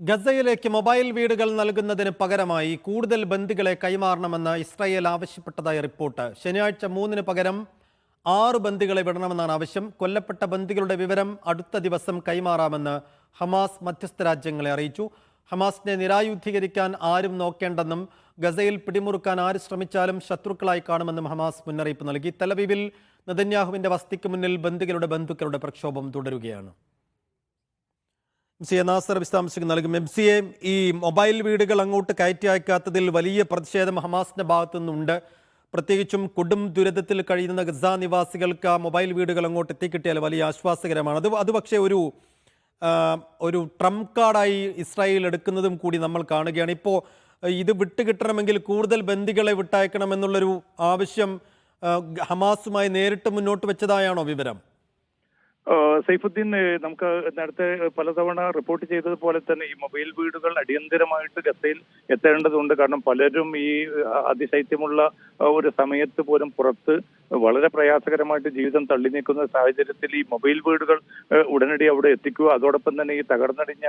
ഗസയിലേക്ക് mobile വീടുകൾ നൽകുന്നതിന് പകരമായി കൂടുതൽ ബന്ദികളെ കൈമാറണമെന്ന് ഇസ്രായേൽ ആവശ്യപ്പെട്ടതായി റിപ്പോർട്ട്. ശനിയാഴ്ച 3-ന് പകരം 6 ബന്ദികളെ വിടണമെന്നാണ് ആവശ്യം. കൊല്ലപ്പെട്ട ബന്ദികളുടെ വിവരം അടുത്ത ദിവസം കൈമാറാമെന്ന് ഹമാസ് മധ്യസ്ഥ രാജ്യങ്ങളെ അറിയിച്ചു. ഹമാസിനെ നിരായുധീകരിക്കാൻ ആരും നോക്കേണ്ടെന്നും ഗസയിൽ പിടിമുറുക്കാൻ ആര് ശ്രമിച്ചാലും ശത്രുക്കളായി കാണുമെന്നും ഹമാസ് മുന്നറിയിപ്പ് നൽകി. തെലവീവിൽ നെതന്യാഹുവിന്റെ വസതിക്ക് മുന്നിൽ ബന്ദികളുടെ ബന്ധുക്കളുടെ പ്രക്ഷോഭം തുടരുകയാണ്. MCA നാസർ വിശദാംശങ്ങൾ നൽകും. MCA, ഈ മൊബൈൽ വീടുകൾ അങ്ങോട്ട് കയറ്റി അയക്കാത്തതിൽ വലിയ പ്രതിഷേധം ഹമാസിന്റെ ഭാഗത്തു നിന്നുണ്ട്. പ്രത്യേകിച്ചും കൊടും ദുരിതത്തിൽ കഴിയുന്ന ഗസ നിവാസികൾക്ക് ആ മൊബൈൽ വീടുകൾ അങ്ങോട്ട് എത്തിക്കിട്ടിയാൽ വലിയ ആശ്വാസകരമാണ്. അത് പക്ഷേ ഒരു ട്രംപ് കാർഡായി ഇസ്രായേൽ എടുക്കുന്നതും കൂടി നമ്മൾ കാണുകയാണ്. ഇപ്പോൾ ഇത് വിട്ടുകിട്ടണമെങ്കിൽ കൂടുതൽ ബന്ദികളെ വിട്ടയക്കണമെന്നുള്ളൊരു ആവശ്യം ഹമാസുമായി നേരിട്ട് മുന്നോട്ട് വെച്ചതായാണോ വിവരം? സൈഫുദ്ദീൻ, നമുക്ക് നേരത്തെ പലതവണ റിപ്പോർട്ട് ചെയ്തതുപോലെ തന്നെ ഈ മൊബൈൽ വീടുകൾ അടിയന്തരമായിട്ട് ഗസയിൽ എത്തേണ്ടതുണ്ട്. കാരണം പലരും ഈ അതിശൈത്യമുള്ള ഒരു സമയത്ത് പോലും പുറത്ത് വളരെ പ്രയാസകരമായിട്ട് ജീവിതം തള്ളി നീക്കുന്ന സാഹചര്യത്തിൽ ഈ മൊബൈൽ വീടുകൾ ഉടനടി അവിടെ എത്തിക്കുക, അതോടൊപ്പം തന്നെ ഈ തകർന്നടിഞ്ഞ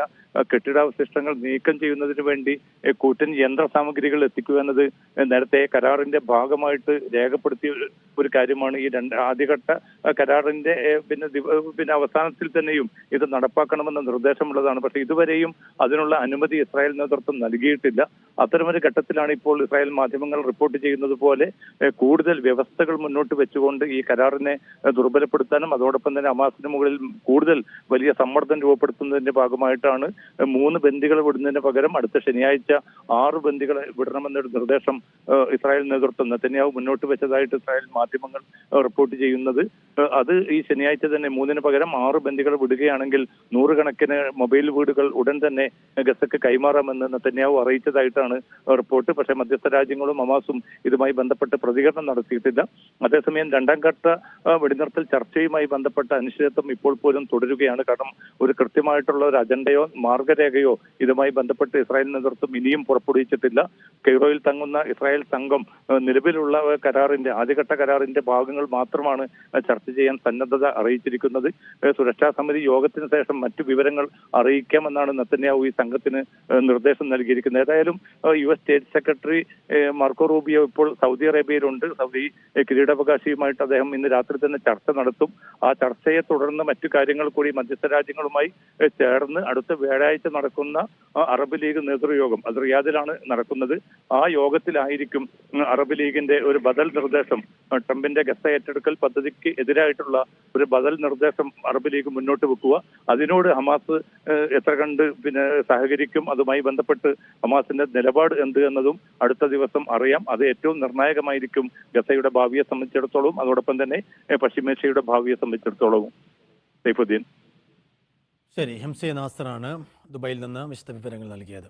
കെട്ടിടാവശിഷ്ടങ്ങൾ നീക്കം ചെയ്യുന്നതിന് വേണ്ടി കൂറ്റൻ യന്ത്ര സാമഗ്രികൾ എത്തിക്കുക എന്നത് നേരത്തെ കരാറിന്റെ ഭാഗമായിട്ട് രേഖപ്പെടുത്തിയ ഒരു കാര്യമാണ്. ഈ ആദ്യഘട്ട കരാറിന്റെ പിന്നെ അവസാനത്തിൽ തന്നെയും ഇത് നടപ്പാക്കണമെന്ന നിർദ്ദേശമുള്ളതാണ്. പക്ഷേ ഇതുവരെയും അതിനുള്ള അനുമതി ഇസ്രായേൽ നേതൃത്വം നൽകിയിട്ടില്ല. അത്തരമൊരു ഘട്ടത്തിലാണ് ഇപ്പോൾ ഇസ്രായേൽ മാധ്യമങ്ങൾ റിപ്പോർട്ട് ചെയ്യുന്നത് പോലെ കൂടുതൽ വ്യവസ്ഥകൾ മുന്നോട്ട് വെച്ചുകൊണ്ട് ഈ കരാറിനെ ദുർബലപ്പെടുത്താനും അതോടൊപ്പം തന്നെ ഹമാസിന് മുകളിൽ കൂടുതൽ വലിയ സമ്മർദ്ദം രൂപപ്പെടുത്തുന്നതിന്റെ ഭാഗമായിട്ടാണ് 3 ബന്ദികളെ വിടുന്നതിന് പകരം അടുത്ത ശനിയാഴ്ച 6 ബന്ദികളെ വിടണമെന്നൊരു നിർദ്ദേശം ഇസ്രായേൽ നേതൃത്വം നെതന്യാഹു മുന്നോട്ട് വെച്ചതായിട്ട് ഇസ്രായേൽ മാധ്യമങ്ങൾ റിപ്പോർട്ട് ചെയ്യുന്നത്. അത് ഈ ശനിയാഴ്ച തന്നെ 3-ന് പകരം 6 ബന്ദികളെ വിടുകയാണെങ്കിൽ 100 കണക്കിന് മൊബൈൽ വീടുകൾ ഉടൻ തന്നെ ഗസക്ക് കൈമാറാമെന്ന് നെതന്യാഹു അറിയിച്ചതായിട്ടാണ് റിപ്പോർട്ട്. പക്ഷേ മധ്യസ്ഥ രാജ്യങ്ങളും ഹമാസും ഇതുമായി ബന്ധപ്പെട്ട് പ്രതികരണം നടത്തിയിട്ടില്ല. അതേസമയം 2ാം ഘട്ട വെടിനിർത്തൽ ചർച്ചയുമായി ബന്ധപ്പെട്ട അനിശ്ചിതത്വം ഇപ്പോൾ പോലും തുടരുകയാണ്. കാരണം ഒരു കൃത്യമായിട്ടുള്ള ഒരു അജണ്ടയോ മാർഗരേഖയോ ഇതുമായി ബന്ധപ്പെട്ട് ഇസ്രായേൽ നേതൃത്വം ഇനിയും പുറപ്പെടുവിച്ചിട്ടില്ല. കെയ്റോയിൽ തങ്ങുന്ന ഇസ്രായേൽ സംഘം നിലവിലുള്ള കരാറിന്റെ ആദ്യഘട്ട കരാറിന്റെ ഭാഗങ്ങൾ മാത്രമാണ് ചർച്ച ചെയ്യാൻ സന്നദ്ധത അറിയിച്ചിരിക്കുന്നത്. സുരക്ഷാ സമിതി യോഗത്തിന് ശേഷം മറ്റു വിവരങ്ങൾ അറിയിക്കാമെന്നാണ് നെതന്യാഹു ഈ സംഘത്തിന് നിർദ്ദേശം നൽകിയിരിക്കുന്നത്. ഏതായാലും US state secretary Marco Rubio ഇപ്പോൾ സൗദി അറേബ്യയിലുണ്ട്. സൗദി കിരീടാവകാശിയുമായിട്ട് അദ്ദേഹം ഇന്ന് രാത്രി തന്നെ ചർച്ച നടത്തും. ആ ചർച്ചയെ തുടർന്ന് മറ്റു കാര്യങ്ങൾ കൂടി മധ്യസ്ഥ രാജ്യങ്ങളുമായി ചേർന്ന് അടുത്ത വ്യാഴാഴ്ച നടക്കുന്ന അറബ് ലീഗ് നേതൃയോഗം, അത് റിയാദിലാണ് നടക്കുന്നത്. ആ യോഗത്തിലായിരിക്കും അറബ് ലീഗിന്റെ ഒരു ബദൽ നിർദ്ദേശം, ട്രംപിന്റെ ഗസ ഏറ്റെടുക്കൽ പദ്ധതിക്ക് എതിരായിട്ടുള്ള ഒരു ബദൽ നിർദ്ദേശം അറബ് ലീഗ് മുന്നോട്ട് വെക്കുക. അതിനോട് ഹമാസ് എത്ര കണ്ട് സഹകരിക്കും, അതുമായി ബന്ധപ്പെട്ട് ഹമാസിന്റെ നിലപാട് എന്ത് എന്നതും അടുത്ത ദിവസം അറിയാം. അത് ഏറ്റവും നിർണായകമായിരിക്കും ഗസയുടെ ഭാവിയെ സംബന്ധിച്ചിടത്തോളം, അതോടൊപ്പം തന്നെ പശ്ചിമേഷ്യയുടെ ഭാവിയെ സംബന്ധിച്ചിടത്തോളവും. സൈഫുദ്ദീൻ. ശരി, MCA നാസറാണ് ദുബായിൽ നിന്ന് വിശദ വിവരങ്ങൾ നൽകിയത്.